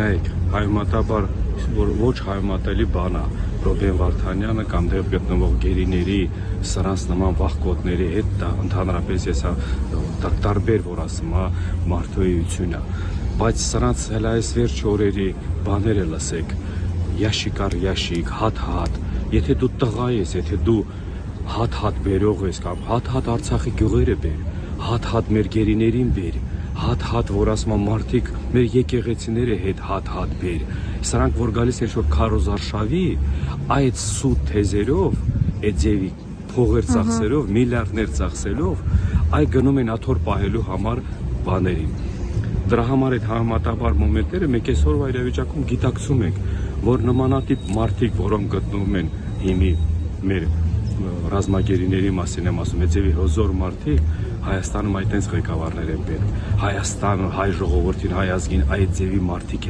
Գնայեք, հայմատաբար ոչ հայմատելի բան է Ռոբեն Վարդանյանը կամ դեռ գտնվող գերիների սրանց նման վախկոտների հետ դա ընդհանրապես ես տարբեր որ ասում մարդու բայց սրանց հələ այս վերջ օրերի բաները լսեք ящик առ ящик հատ եթե դու տղա ես եթե դու հատ բերող ես կամ հատ Արցախի գյուղերը բեր հատ մեր գերիներին բեր հատ որ ասում մարդիկ մեր եկեղեցիները հետ հատ բեր սրանք որ գալիս են շոր քարոզարշավի այդ սուտ թեզերով այդ ձևի փողեր ծախսերով միլիարդներ ծախսելով այ գնում են աթոռ պահելու համար բաներին դրա համար այդ համատաբար մոմենտները մենք այսօրվա իրավիճակում գիտակցում ենք որ նմանատիպ մարդիկ որոնք գտնվում են հիմի մեր ռազմագերիների մասին եմ ասում այդ ձևի հզոր մարդիկ Հայաստանում այդտենց ղեկավարներ են պետք Հայաստանը հայ ժողովրդին հայ ազգին այդ ձևի մարդիկ են